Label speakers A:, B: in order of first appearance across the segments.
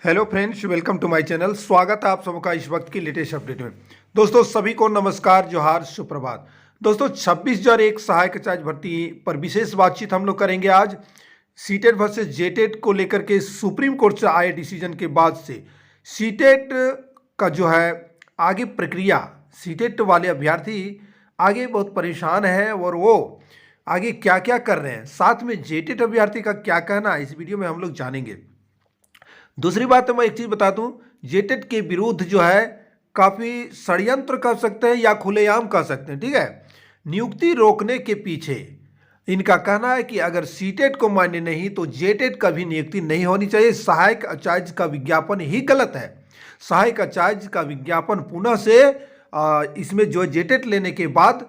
A: Hello friends, welcome to my channel. स्वागत है आप सबका इस वक्त की लेटेस्ट अपडेट में। दोस्तों सभी को नमस्कार, जोहार, सुप्रभात। दोस्तों 26,001 सहायक चार्ज भर्ती पर विशेष बातचीत हम लोग करेंगे आज। सीटेट वर्सेस जेटेट को लेकर के सुप्रीम कोर्ट से आए डिसीजन के बाद से सीटेट का जो है आगे प्रक्रिया, सीटेट वाले अभ्यर्थी आगे बहुत परेशान है और वो आगे क्या क्या कर रहे हैं, साथ में जेटेट अभ्यर्थी का क्या कहना है, इस वीडियो में हम लोग जानेंगे। दूसरी बात मैं एक चीज़ बता दूं, जेटेट के विरुद्ध जो है काफ़ी षड्यंत्र कर सकते हैं या खुलेआम कर सकते हैं। ठीक है, नियुक्ति रोकने के पीछे इनका कहना है कि अगर सीटेट को मान्य नहीं तो जेटेट का भी नियुक्ति नहीं होनी चाहिए। सहायक आचार्य का विज्ञापन ही गलत है। सहायक आचार्य का विज्ञापन पुनः से इसमें जो जेटेट लेने के बाद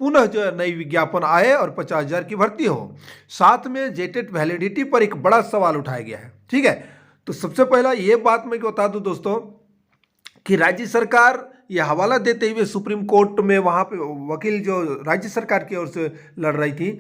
A: पुनः जो नई विज्ञापन आए और 50,000 की भर्ती हो। साथ में जेटेट वैलिडिटी पर एक बड़ा सवाल उठाया गया है। ठीक है, तो सबसे पहला ये बात मैं बता दूं दोस्तों कि राज्य सरकार ये हवाला देते हुए सुप्रीम कोर्ट में वहाँ पे वकील जो राज्य सरकार की ओर से लड़ रही थी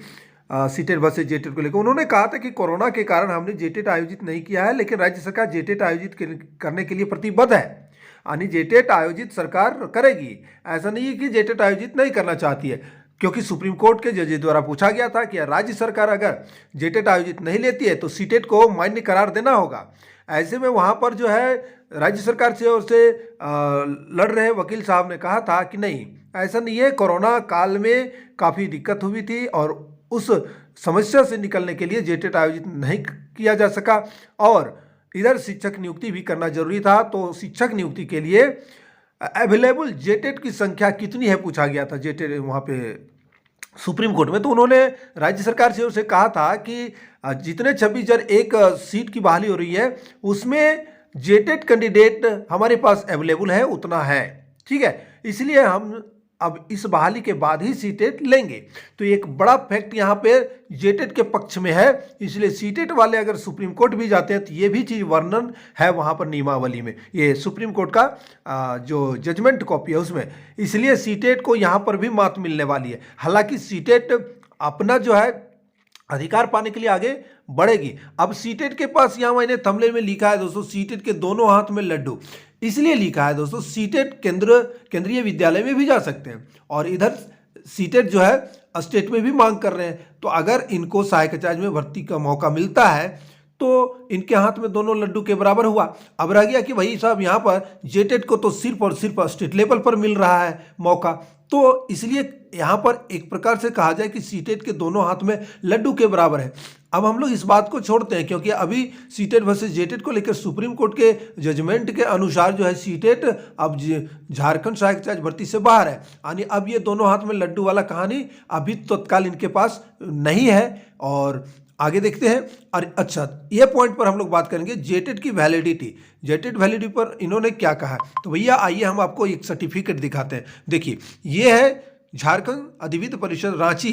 A: सीटेट वर्सेस जेटेट को लेकर, उन्होंने कहा था कि कोरोना के कारण हमने जेटेट आयोजित नहीं किया है, लेकिन राज्य सरकार जेटेट आयोजित करने के लिए प्रतिबद्ध है। यानी जेटेट आयोजित सरकार करेगी, ऐसा नहीं है कि जेटेट आयोजित नहीं करना चाहती है, क्योंकि सुप्रीम कोर्ट के जज द्वारा पूछा गया था कि राज्य सरकार अगर जेटेट आयोजित नहीं लेती है तो सीटेट को मान्य करार देना होगा। ऐसे में वहाँ पर जो है राज्य सरकार से ओर से लड़ रहे वकील साहब ने कहा था कि नहीं, ऐसा नहीं है, कोरोना काल में काफ़ी दिक्कत हुई थी और उस समस्या से निकलने के लिए जेटेट आयोजित नहीं किया जा सका और इधर शिक्षक नियुक्ति भी करना जरूरी था। तो शिक्षक नियुक्ति के लिए अवेलेबल जेटेट की संख्या कितनी है पूछा गया था जेटेट वहाँ पे सुप्रीम कोर्ट में। तो उन्होंने राज्य सरकार से उसे कहा था कि जितने 26,001 सीट की बहाली हो रही है उसमें जेटेट कैंडिडेट हमारे पास अवेलेबल है, उतना है। ठीक है, इसलिए हम अब इस बहाली के बाद ही सीटेट लेंगे। तो एक बड़ा फैक्ट यहाँ पे जेटेट के पक्ष में है, इसलिए सीटेट वाले अगर सुप्रीम कोर्ट भी जाते हैं तो ये भी चीज़ वर्णन है वहाँ पर नियमावली में, ये सुप्रीम कोर्ट का जो जजमेंट कॉपी है उसमें, इसलिए सीटेट को यहाँ पर भी मात मिलने वाली है। हालांकि सीटेट अपना जो है अधिकार पाने के लिए आगे बढ़ेगी। अब सीटेट के पास, यहाँ मैंने थंबनेल में लिखा है दोस्तों, सीटेट के दोनों हाथ में लड्डू, इसलिए लिखा है दोस्तों सीटेट केंद्रीय विद्यालय में भी जा सकते हैं और इधर सीटेट जो है स्टेट में भी मांग कर रहे हैं। तो अगर इनको सहायक आचार्य में भर्ती का मौका मिलता है तो इनके हाथ में दोनों लड्डू के बराबर हुआ। अब रह गया कि भाई साहब यहाँ पर जेटेट को तो सिर्फ और सिर्फ स्टेट लेवल पर मिल रहा है मौका, तो इसलिए यहाँ पर एक प्रकार से कहा जाए कि सीटेट के दोनों हाथ में लड्डू के बराबर है। अब हम लोग इस बात को छोड़ते हैं क्योंकि अभी सीटेट वर्सेस जेटेट को लेकर सुप्रीम कोर्ट के जजमेंट के अनुसार जो है सीटेट अब झारखंड सहायक आचार्य भर्ती से बाहर है। यानी अब ये दोनों हाथ में लड्डू वाला कहानी अभी तत्काल इनके पास नहीं है और आगे देखते हैं। और अच्छा, ये पॉइंट पर हम लोग बात करेंगे जेटेट की वैलिडिटी। जेटेट वैलिडिटी पर इन्होंने क्या कहा है, तो भैया आइए हम आपको एक सर्टिफिकेट दिखाते हैं। देखिए, ये है झारखंड अधिविद्य परिषद रांची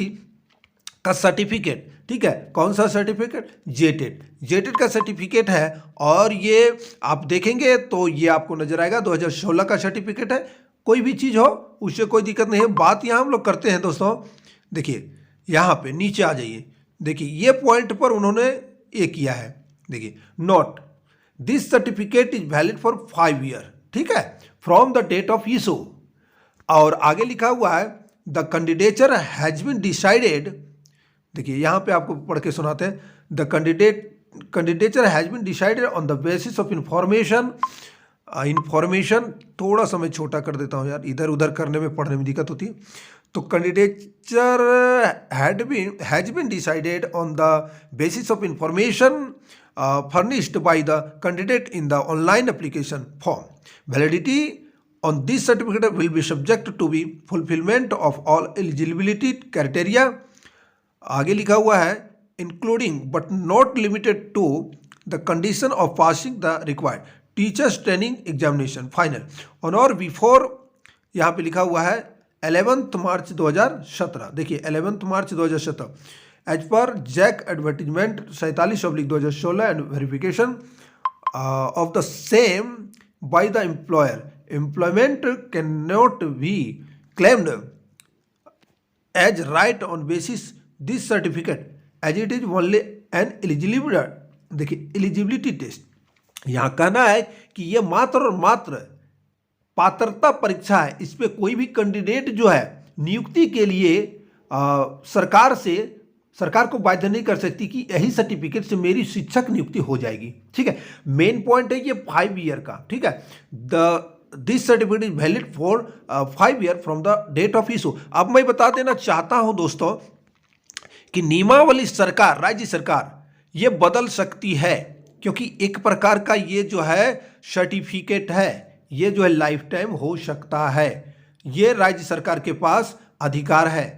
A: का सर्टिफिकेट। ठीक है, कौन सा सर्टिफिकेट? जेटेट। जेटेट का सर्टिफिकेट है और ये आप देखेंगे तो ये आपको नजर आएगा 2016 का सर्टिफिकेट है। कोई भी चीज़ हो उससे कोई दिक्कत नहीं है। बात यहाँ हम लोग करते हैं दोस्तों, देखिए यहाँ पे नीचे आ जाइए, देखिए ये पॉइंट पर उन्होंने ये किया है, देखिए note this certificate is valid for 5 year. ठीक है, from the date of issue. और आगे लिखा हुआ है the candidature has been decided. देखिए यहाँ पे आपको पढ़ के सुनाते हैं, the candidature has been decided on the basis of information. थोड़ा सा मैं छोटा कर देता हूँ यार, इधर उधर करने में पढ़ने में दिक्कत होती है। तो candidature has been decided on the basis of information furnished by the candidate in the online application form. Validity on this certificate will be subject to be fulfillment of all eligibility criteria. आगे लिखा हुआ है including but not limited to the condition of passing the required teachers training examination final on or before, यहाँ पे लिखा हुआ है 11 March 2017। देखिए 11 March 2017 as per JAC advertisement 47/2016 and verification of the same by the employer. Employment can not be claimed as right on basis this certificate as it is only an eligibility. देखिए eligibility test, यहाँ कहना है कि ये मात्र और मात्र पात्रता परीक्षा है, इस पे कोई भी कैंडिडेट जो है नियुक्ति के लिए सरकार को बाध्य नहीं कर सकती कि यही सर्टिफिकेट से मेरी शिक्षक नियुक्ति हो जाएगी। ठीक है, मेन पॉइंट है ये 5 ईयर का। ठीक है, this certificate is valid for 5 year from the date of issue. अब मैं बता देना चाहता हूं दोस्तों कि नियमावली सरकार, राज्य सरकार ये बदल सकती है, क्योंकि एक प्रकार का ये जो है सर्टिफिकेट है, ये जो है लाइफ टाइम हो सकता है, ये राज्य सरकार के पास अधिकार है।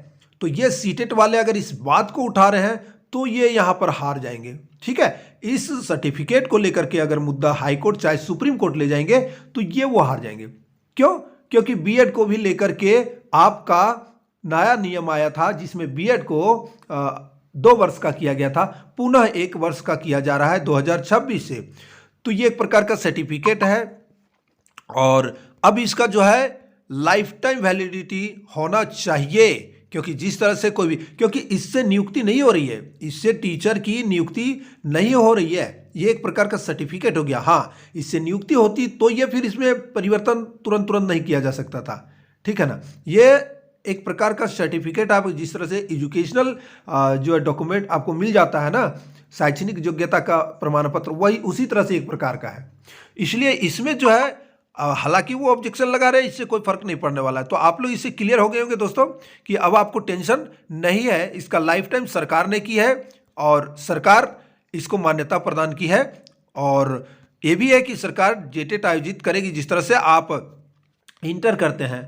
A: तो ये सीटेट वाले अगर इस बात को उठा रहे हैं तो ये यहाँ पर हार जाएंगे। ठीक है, इस सर्टिफिकेट को लेकर के अगर मुद्दा हाई कोर्ट चाहे सुप्रीम कोर्ट ले जाएंगे तो ये वो हार जाएंगे। क्यों? क्योंकि बीएड को भी लेकर के आपका नया नियम आया था, जिसमें बीएड को 2 वर्ष का किया गया था, पुनः 1 वर्ष का किया जा रहा है 2026 से। तो ये एक प्रकार का सर्टिफिकेट है और अब इसका जो है लाइफ टाइम वैलिडिटी होना चाहिए, क्योंकि जिस तरह से कोई भी, क्योंकि इससे नियुक्ति नहीं हो रही है, इससे टीचर की नियुक्ति नहीं हो रही है, ये एक प्रकार का सर्टिफिकेट हो गया। हाँ, इससे नियुक्ति होती तो ये फिर इसमें परिवर्तन तुरंत नहीं किया जा सकता था। ठीक है ना, ये एक प्रकार का सर्टिफिकेट, आप जिस तरह से एजुकेशनल जो है डॉक्यूमेंट आपको मिल जाता है ना, शैक्षणिक योग्यता का प्रमाण पत्र, वही उसी तरह से एक प्रकार का है। इसलिए इसमें जो है हालांकि वो ऑब्जेक्शन लगा रहे हैं, इससे कोई फर्क नहीं पड़ने वाला है। तो आप लोग इससे क्लियर हो गए होंगे दोस्तों कि अब आपको टेंशन नहीं है, इसका लाइफ टाइम सरकार ने की है और सरकार इसको मान्यता प्रदान की है। और ये भी है कि सरकार जेटेट आयोजित करेगी, जिस तरह से आप इंटर करते हैं,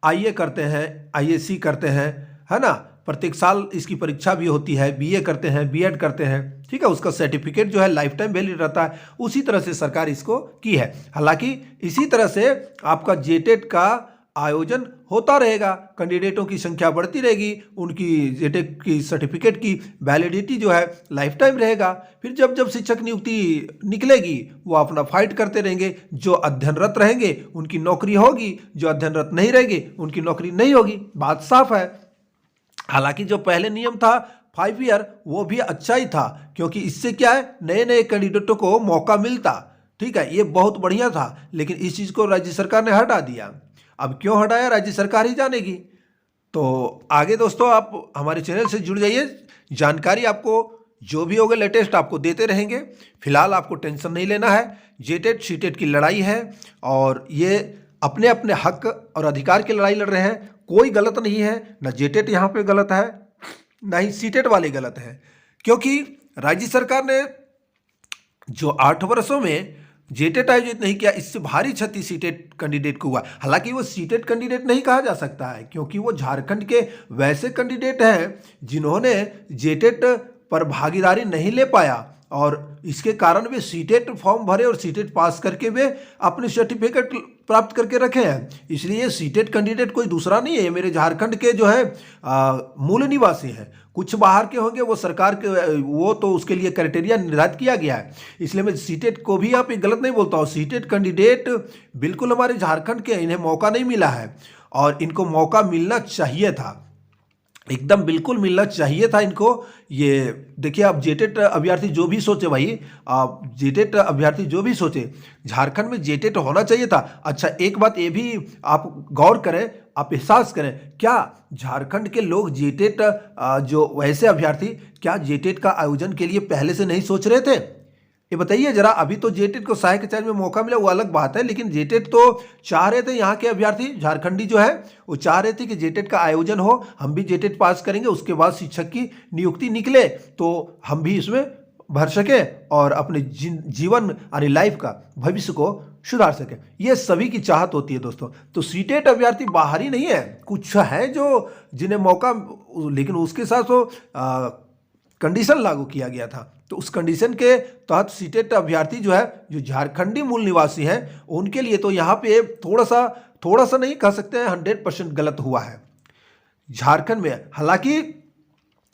A: आईए करते हैं, आईएससी करते हैं, है ना, प्रत्येक साल इसकी परीक्षा भी होती है, बीए करते हैं, बीएड करते हैं। ठीक है, उसका सर्टिफिकेट जो है लाइफ टाइम वैलिड रहता है, उसी तरह से सरकार इसको की है। हालांकि इसी तरह से आपका जेटेट का आयोजन होता रहेगा, कैंडिडेटों की संख्या बढ़ती रहेगी, उनकी जेटेट की सर्टिफिकेट की वैलिडिटी जो है लाइफ टाइम रहेगा। फिर जब जब शिक्षक नियुक्ति निकलेगी वो अपना फाइट करते रहेंगे, जो अध्ययनरत रहेंगे उनकी नौकरी होगी, जो अध्ययनरत नहीं रहेंगे उनकी नौकरी नहीं होगी। बात साफ है। हालांकि जो पहले नियम था 5 ईयर, वो भी अच्छा ही था, क्योंकि इससे क्या है, नए नए कैंडिडेटों को मौका मिलता। ठीक है, ये बहुत बढ़िया था, लेकिन इस चीज़ को राज्य सरकार ने हटा दिया। अब क्यों हटाया, राज्य सरकार ही जानेगी। तो आगे दोस्तों आप हमारे चैनल से जुड़ जाइए, जानकारी आपको जो भी होगा लेटेस्ट आपको देते रहेंगे। फिलहाल आपको टेंशन नहीं लेना है, जेटेट सीटेट की लड़ाई है और ये अपने अपने हक और अधिकार की लड़ाई लड़ रहे हैं। कोई गलत नहीं है, ना जेटेट यहाँ पे गलत है, ना ही सीटेट वाले गलत है, क्योंकि राज्य सरकार ने जो 8 वर्षों में जेटेट आयोजित नहीं किया, इससे भारी क्षति सीटेट कैंडिडेट को हुआ। हालांकि वो सीटेट कैंडिडेट नहीं कहा जा सकता है, क्योंकि वो झारखंड के वैसे कैंडिडेट हैं जिन्होंने जेटेट पर भागीदारी नहीं ले पाया और इसके कारण वे सीटेट फॉर्म भरे और सीटेट पास करके वे अपने सर्टिफिकेट प्राप्त करके रखे हैं। इसलिए सीटेट कैंडिडेट कोई दूसरा नहीं है, मेरे झारखंड के जो है मूल निवासी हैं। कुछ बाहर के होंगे, वो सरकार के, वो तो उसके लिए क्राइटेरिया निर्धारित किया गया है। इसलिए मैं सीटेट को भी यहाँ पे गलत नहीं बोलता हूँ। सीटेट कैंडिडेट बिल्कुल हमारे झारखंड के, इन्हें मौका नहीं मिला है और इनको मौका मिलना चाहिए था, एकदम बिल्कुल मिलना चाहिए था इनको। ये देखिए, आप जेटेट अभ्यर्थी जो भी सोचे भाई, आप जेटेट अभ्यर्थी जो भी सोचे, झारखंड में जेटेट होना चाहिए था। अच्छा, एक बात ये भी आप गौर करें, आप एहसास करें, क्या झारखंड के लोग जेटेट जो वैसे अभ्यर्थी क्या जेटेट का आयोजन के लिए पहले से नहीं सोच रहे थे? ये बताइए जरा। अभी तो जेटेट को सहायक आचार्य में मौका मिला वो अलग बात है, लेकिन जेटेट तो चाह रहे थे, यहाँ के अभ्यर्थी झारखंडी जो है वो चाह रहे थे कि जेटेट का आयोजन हो, हम भी जेटेट पास करेंगे, उसके बाद शिक्षक की नियुक्ति निकले तो हम भी इसमें भर सके और अपने जीवन यानी लाइफ का भविष्य को सुधार सके। ये सभी की चाहत होती है दोस्तों। तो सीटेट अभ्यर्थी बाहर ही नहीं है, कुछ है जो जिन्हें मौका, लेकिन उसके साथ तो कंडीशन लागू किया गया था। तो उस कंडीशन के तहत सीटेट अभ्यर्थी जो है, जो झारखंडी मूल निवासी हैं, उनके लिए तो यहाँ पे थोड़ा सा नहीं कह सकते हैं, 100% गलत हुआ है झारखंड में। हालांकि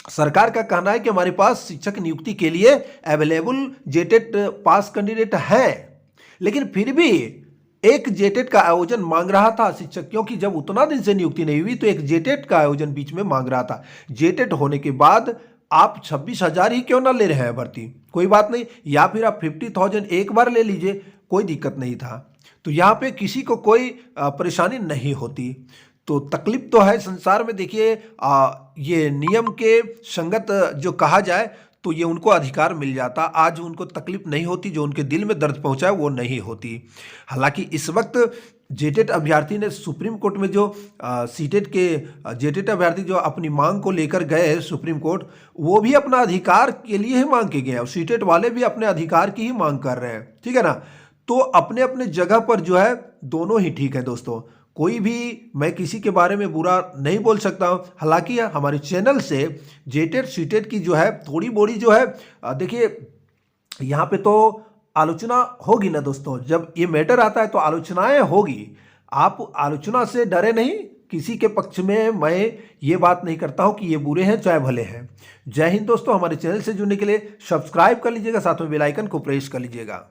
A: सरकार का कहना है कि हमारे पास शिक्षक नियुक्ति के लिए अवेलेबल जेटेट पास कैंडिडेट है, लेकिन फिर भी एक जेटेट का आयोजन मांग रहा था शिक्षक, क्योंकि जब उतना दिन से नियुक्ति नहीं हुई तो एक जेटेट का आयोजन बीच में मांग रहा था। जेटेट होने के बाद आप 26,000 ही क्यों ना ले रहे हैं भर्ती, कोई बात नहीं, या फिर आप 50,000 एक बार ले लीजिए, कोई दिक्कत नहीं था। तो यहाँ पे किसी को कोई परेशानी नहीं होती। तो तकलीफ तो है संसार में, देखिए ये नियम के संगत जो कहा जाए तो ये उनको अधिकार मिल जाता, आज उनको तकलीफ नहीं होती, जो उनके दिल में दर्द पहुंचा है वो नहीं होती। हालांकि इस वक्त जेटेट अभ्यर्थी ने सुप्रीम कोर्ट में जो सीटेट के जेटेट अभ्यर्थी जो अपनी मांग को लेकर गए हैं सुप्रीम कोर्ट, वो भी अपना अधिकार के लिए ही मांग के गए हैं, और सीटेट वाले भी अपने अधिकार की ही मांग कर रहे हैं, ठीक है ना। तो अपने अपने जगह पर जो है दोनों ही ठीक है दोस्तों, कोई भी मैं किसी के बारे में बुरा नहीं बोल सकता हूं। हालांकि हमारे चैनल से जेटेट सीटेट की जो है थोड़ी बोड़ी जो है देखिए यहाँ पे तो आलोचना होगी ना दोस्तों, जब ये मैटर आता है तो आलोचनाएं होगी, आप आलोचना से डरे नहीं। किसी के पक्ष में मैं ये बात नहीं करता हूं कि ये बुरे हैं चाहे भले हैं। जय हिंद दोस्तों, हमारे चैनल से जुड़ने के लिए सब्सक्राइब कर लीजिएगा, साथ में बेल आइकन को प्रेस कर लीजिएगा।